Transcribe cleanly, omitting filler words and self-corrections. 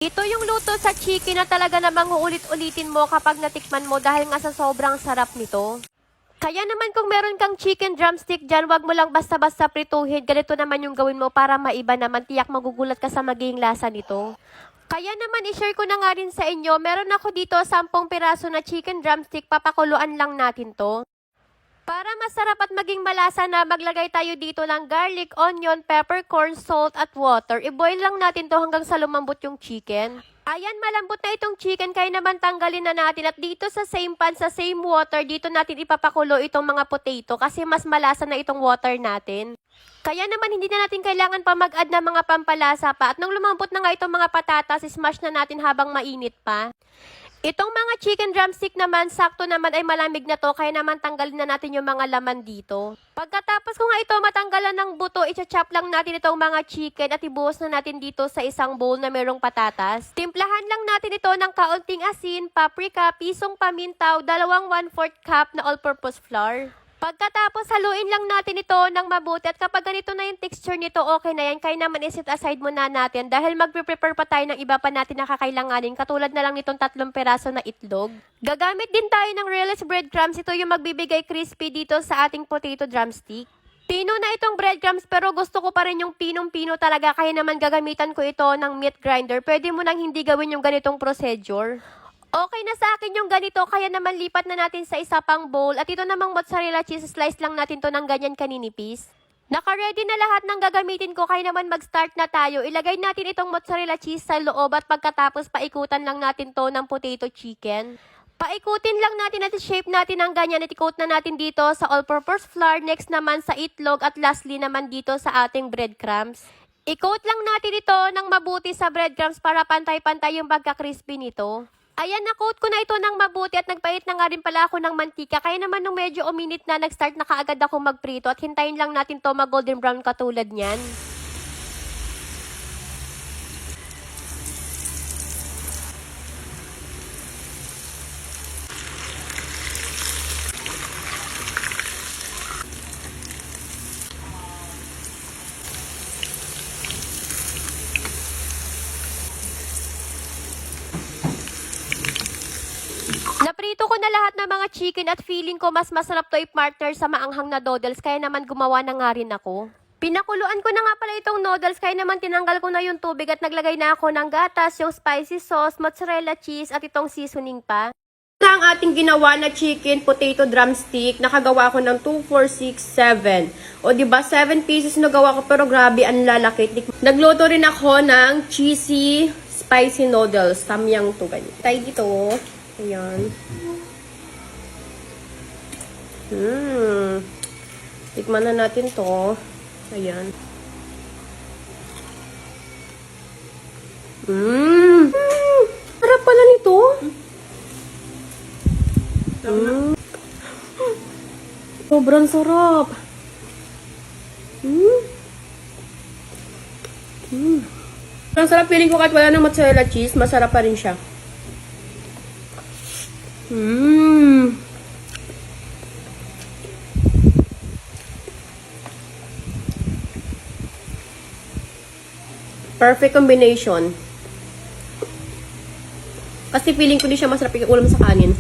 Ito yung luto sa chicken na talaga namang uulit-ulitin mo kapag natikman mo dahil nga sa sobrang sarap nito. Kaya naman kung meron kang chicken drumstick dyan, wag mo lang basta-basta prituhin. Ganito naman yung gawin mo para maiba naman. Tiyak magugulat ka sa magiging lasa nito. Kaya naman i-share ko na nga rin sa inyo, meron ako dito 10 piraso na chicken drumstick, papakuluan lang natin to. Para masarap at maging malasa na, maglagay tayo dito ng garlic, onion, peppercorn, salt at water. I-boil lang natin to hanggang sa lumambot yung chicken. Ayan, malambot na itong chicken, kaya naman tanggalin na natin. At dito sa same pan, sa same water, dito natin ipapakulo itong mga potato kasi mas malasa na itong water natin. Kaya naman hindi na natin kailangan pa mag-add ng mga pampalasa pa. At nung lumambot na nga itong mga patatas, smash na natin habang mainit pa. Itong mga chicken drumstick naman, sakto naman ay malamig na to, kaya naman tanggalin na natin yung mga laman dito. Pagkatapos ko nga ito matanggalan ng buto, i-chop lang natin itong mga chicken at ibuhos na natin dito sa isang bowl na merong patatas. Timplahan lang natin ito ng kaunting asin, paprika, pisong pamintaw, 1/4 cup na all-purpose flour. Pagkatapos, haluin lang natin ito ng mabuti at kapag ganito na yung texture nito, okay na yan. Kaya naman iset aside muna natin dahil magpe-prepare pa tayo ng iba pa natin na kakailanganin. Katulad na lang nitong 3 peraso na itlog. Gagamit din tayo ng Relis breadcrumbs. Ito yung magbibigay crispy dito sa ating potato drumstick. Pino na itong breadcrumbs pero gusto ko pa rin yung pinong-pino talaga. Kaya naman gagamitan ko ito ng meat grinder. Pwede mo nang hindi gawin yung ganitong procedure. Okay na sa akin yung ganito, kaya naman lipat na natin sa isa pang bowl. At ito namang mozzarella cheese, slice lang natin to ng ganyan kaninipis. Naka-ready na lahat ng gagamitin ko, kaya naman mag-start na tayo. Ilagay natin itong mozzarella cheese sa loob at pagkatapos paikutan lang natin to ng potato chicken. Paikutin lang natin at shape natin ng ganyan at ikot na natin dito sa all-purpose flour, next naman sa itlog at lastly naman dito sa ating breadcrumbs. Ikot lang natin ito ng mabuti sa breadcrumbs para pantay-pantay yung pagka-crispy nito. Ayan, na-coat ko na ito ng mabuti at nagpahit na nga rin pala ako ng mantika. Kaya naman nung medyo uminit na, nag-start na kaagad ako magprito at hintayin lang natin to mag-golden brown katulad niyan. Naprito ko na lahat ng mga chicken at feeling ko mas masarap to i-partner sa maanghang na noodles, kaya naman gumawa na nga rin ako. Pinakuluan ko na nga pala itong noodles, kaya naman tinanggal ko na yung tubig at naglagay na ako ng gatas, yung spicy sauce, mozzarella cheese at itong seasoning pa. Ito na ang ating ginawa na chicken potato drumstick. Nakagawa ko ng 2, 4, 6, 7. O diba 7 pieces na gawa ko pero grabe ang lalaki. Nagluto rin ako ng cheesy spicy noodles. Samyang to ganyan. Tayo dito. Ayan. Tikman na natin to. Ayan. Sarap pala nito. Sobrang sarap. Sobrang sarap. Feeling ko kahit wala ng mozzarella cheese, masarap pa rin siya. Perfect combination. Kasi feeling ko di siya masarap yung ulam sa kanin.